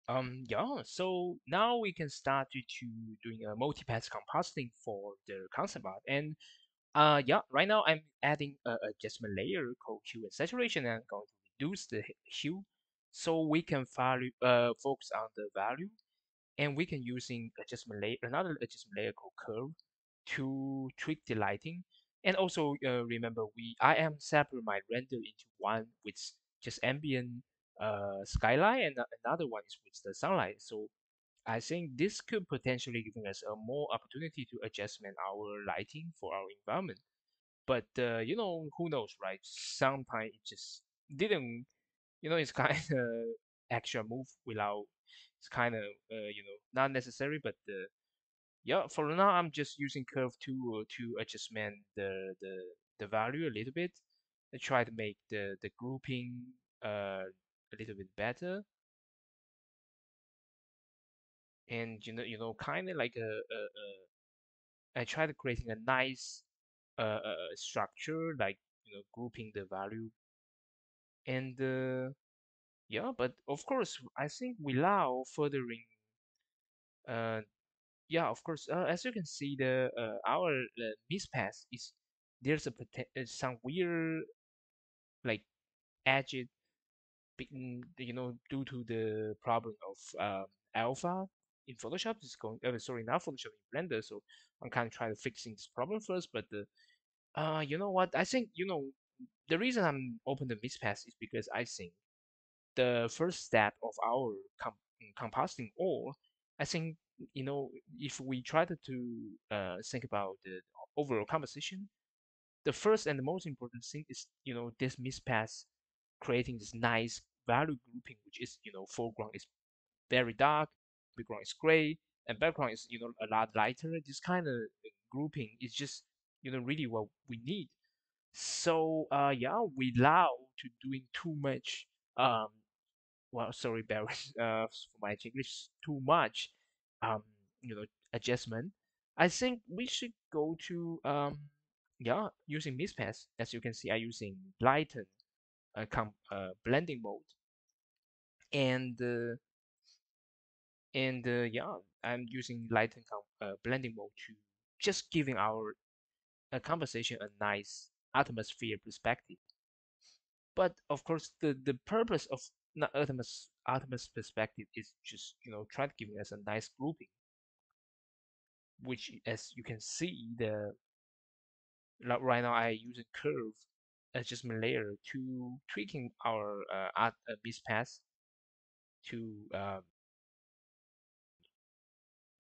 Yeah, so now we can start to doing a multi-pass compositing for the concept art. And yeah, right now I'm adding a adjustment layer called hue and saturation, and I'm going to reduce the hue so we can value focus on the value, and we can using adjustment layer, another adjustment layer called curve to tweak the lighting. And also remember, I am separate my render into one with just ambient skylight, and another one is with the sunlight. So I think this could potentially giving us a more opportunity to adjustment our lighting for our environment. But who knows, right? Sometimes it just didn't, it's kind of extra move without. It's kind of not necessary, but yeah, for now I'm just using curve to adjustment the value a little bit. I try to make the grouping a little bit better, and kind of like I try to creating a nice structure, like grouping the value. And yeah, but of course I think without furthering uh yeah, of course, as you can see, the our mispass is there's some weird like edge due to the problem of alpha in Photoshop. Is going sorry, not Photoshop, in Blender. So I'm kind of trying to fixing this problem first. But you know what, I think the reason I'm open the mispass is because I think the first step of our composting ore, I think, if we try to think about the overall composition, the first and the most important thing is, this mispass creating this nice value grouping, which is, foreground is very dark, background is gray, and background is, a lot lighter. This kind of grouping is just, really what we need. So, yeah, without to doing too much, um, well, sorry, Barry, for my English, too much, um, you know, adjustment. I think we should go to yeah, using mispass. As you can see, I using lighten blending mode, and yeah, I'm using lighten blending mode to just giving our conversation a nice atmosphere perspective. But of course, the purpose of not Artemis perspective is just try to give us a nice grouping, which as you can see the like right now I use a curve adjustment layer to tweaking our art base path to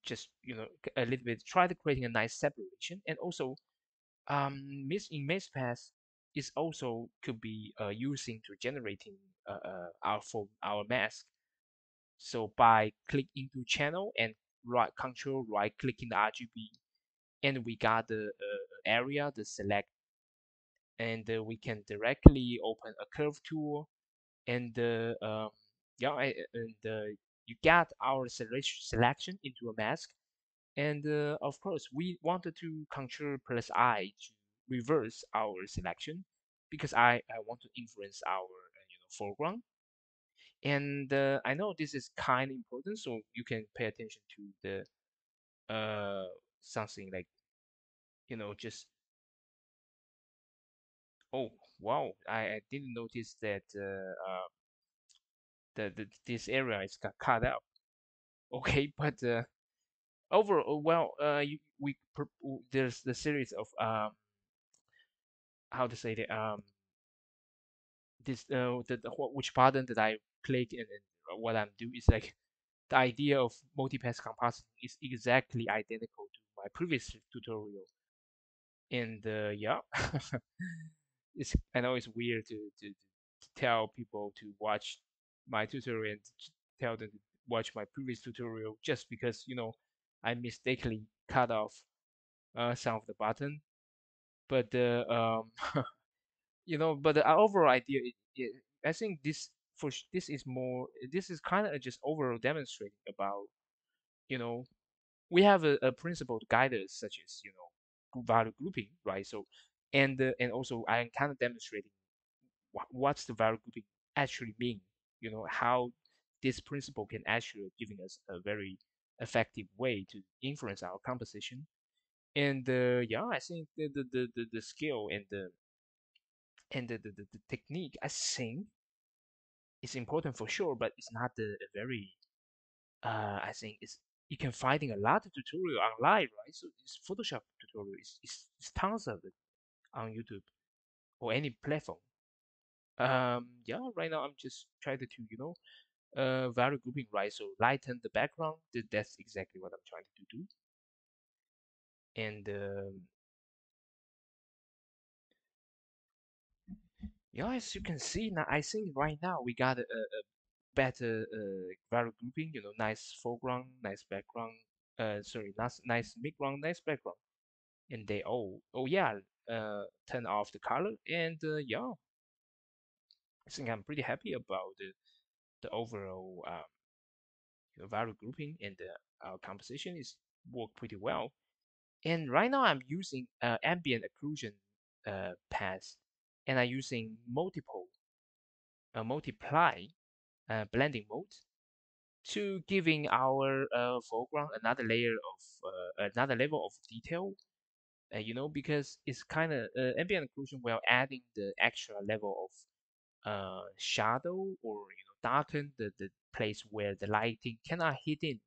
just a little bit try to creating a nice separation. And also miss in maze path is also could be using to generating our for our mask. So by click into channel and right clicking the RGB, and we got the area, the select, and we can directly open a curve tool, and yeah, and you got our selection into a mask. And of course, we wanted to Ctrl plus I to reverse our selection because I want to influence our foreground. And I know this is kind of important, so you can pay attention to the something like just oh wow, I didn't notice that this area is got cut out. Okay, but overall, well, there's the series of how to say that this which button that I click, and what I'm doing is like the idea of multi-pass compositing is exactly identical to my previous tutorial. And yeah, I know it's weird to tell people to watch my tutorial and to tell them to watch my previous tutorial just because I mistakenly cut off some of the button. But but the overall idea, I think this is more. This is kind of just overall demonstrating about you know we have a principle to guide us, such as value grouping, right? So, and also I am kind of demonstrating what's the value grouping actually mean. How this principle can actually giving us a very effective way to influence our composition. And yeah, I think the skill and the technique, I think, is important for sure, but it's not a very I think it's you can finding a lot of tutorial online, right? So this Photoshop tutorial is tons of it on YouTube or any platform. Yeah, right now I'm just trying to value grouping, right? So lighten the background. That's exactly what I'm trying to do. And yeah, as you can see now, I think right now we got a better value grouping. Nice foreground, nice background. Sorry, nice midground, nice background. And they oh yeah, turn off the color. And yeah, I think I'm pretty happy about the overall value grouping, and our composition is work pretty well. And right now I'm using ambient occlusion path, and I'm using multiply blending mode to giving our foreground another level of detail. Because it's kind of ambient occlusion while adding the extra level of shadow, or darken the place where the lighting cannot hit in.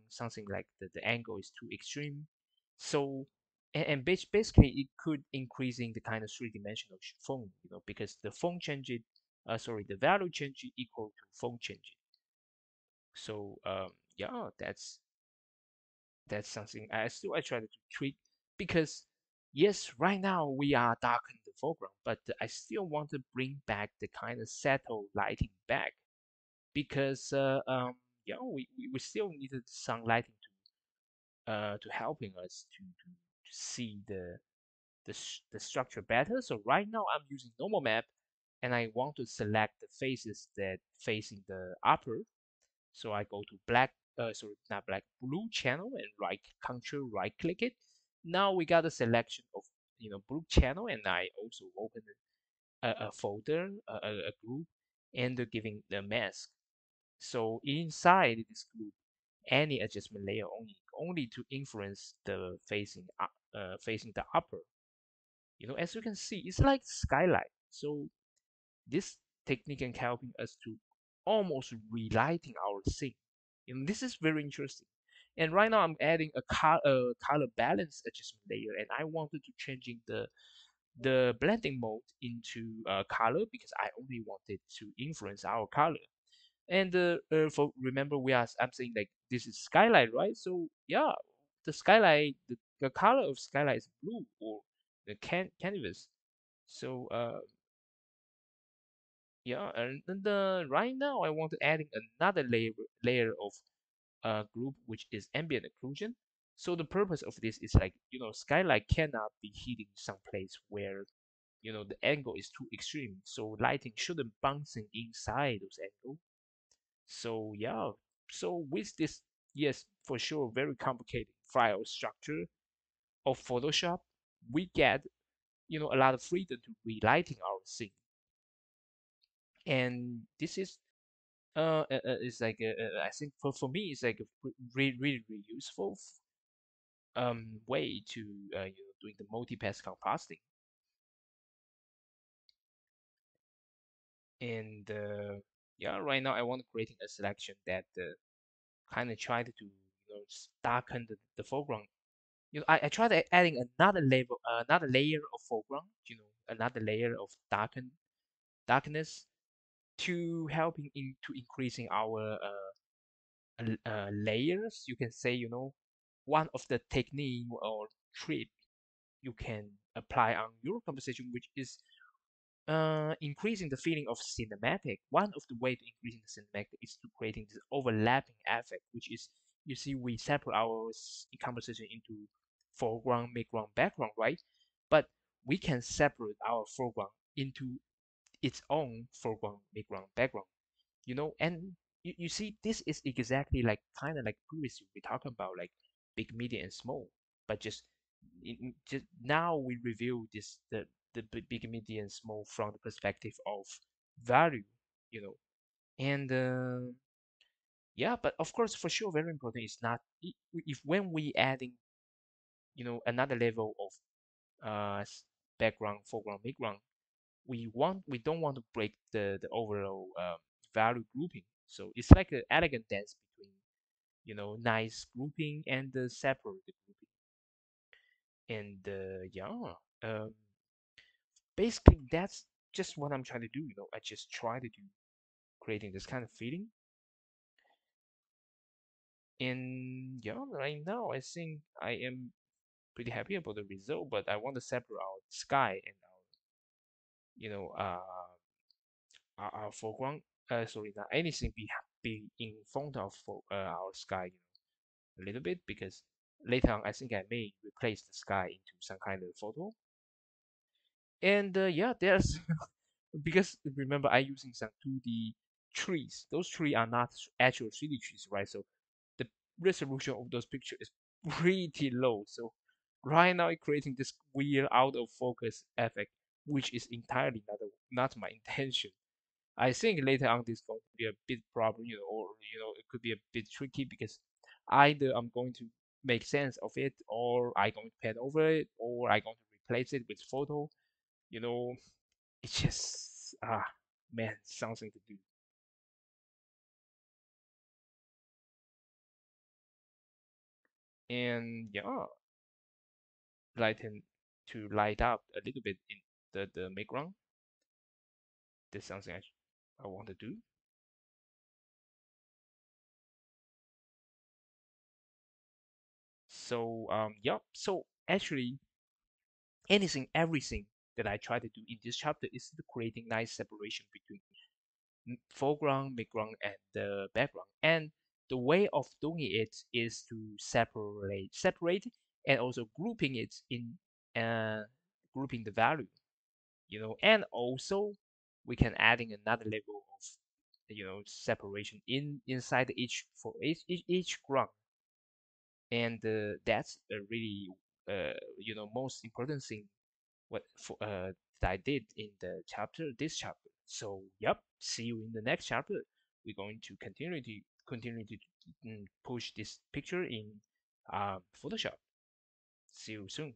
Something like the angle is too extreme. So and basically it could increasing the kind of three-dimensional phone, because the phone change it, sorry, the value change equal to phone change. So yeah, that's something I try to tweak, because yes, right now we are darkening the foreground, but I still want to bring back the kind of settled lighting back, because yeah, we still needed some lighting to helping us to see the structure better. So right now I'm using normal map, and I want to select the faces that facing the upper. So I go to sorry, not black, blue channel, and right click it. Now we got a selection of blue channel, and I also open a folder, a group, and giving the mask. So inside this group, any adjustment layer only to influence the facing the upper. As you can see, it's like skylight. So this technique can helping us to almost relighting our scene. This is very interesting. And right now I'm adding a color balance adjustment layer, and I wanted to changing the blending mode into color, because I only wanted to influence our color. And for remember I'm saying like this is skylight, right? So yeah, the skylight, the color of skylight is blue, or the canvas. So yeah, and then right now I want to adding another layer of group, which is ambient occlusion. So the purpose of this is like skylight cannot be hitting some place where the angle is too extreme, so lighting shouldn't bouncing inside those angles. So yeah, so with this, yes, for sure, very complicated file structure of Photoshop, we get a lot of freedom to relighting our scene. And this is like I think for me it's like a really useful way to doing the multi-pass compositing. And yeah, right now I want to creating a selection that kind of try to darken the foreground. I tried adding another layer of foreground, another layer of darkness, to helping into increasing our layers. You can say, one of the technique or trick you can apply on your composition, which is increasing the feeling of cinematic. One of the way to increasing the cinematic is to creating this overlapping effect, which is, you see, we separate our composition into foreground, midground, background, right? But we can separate our foreground into its own foreground, midground, background. And you see, this is exactly like kind of like previously we talked about like big, medium, and small, but just now we review the big, medium, small from the perspective of value, you know, And yeah, but of course, for sure, very important is not if when we adding, another level of background, foreground, midground, we don't want to break the overall value grouping. So it's like an elegant dance between nice grouping and the separate grouping. And yeah, basically that's just what I'm trying to do. I just try to do creating this kind of feeling. And yeah, right now I think I am pretty happy about the result, but I want to separate our sky and our our foreground. Sorry, not anything be in front of our sky, a little bit, because later on I think I may replace the sky into some kind of photo. And yeah, there's because remember I using some 2D trees. Those trees are not actual 3D trees, right? So the resolution of those pictures is pretty low. So right now, it's creating this weird out of focus effect, which is entirely not my intention. I think later on this is going to be a bit problem, or it could be a bit tricky because either I'm going to make sense of it, or I going to pen over it, or I going to replace it with photo. You know, it's just man, something to do. And yeah, lighten to light up a little bit in the background. This is something I want to do. So yeah. So actually, everything that I try to do in this chapter is to creating nice separation between foreground, midground, and the background. And the way of doing it is to separate, and also grouping it in uh, grouping the value, and also we can adding another level of separation inside each ground, and that's a really most important thing what for that I did in this chapter. So yep, see you in the next chapter. We're going to continue to push this picture in Photoshop. See you soon.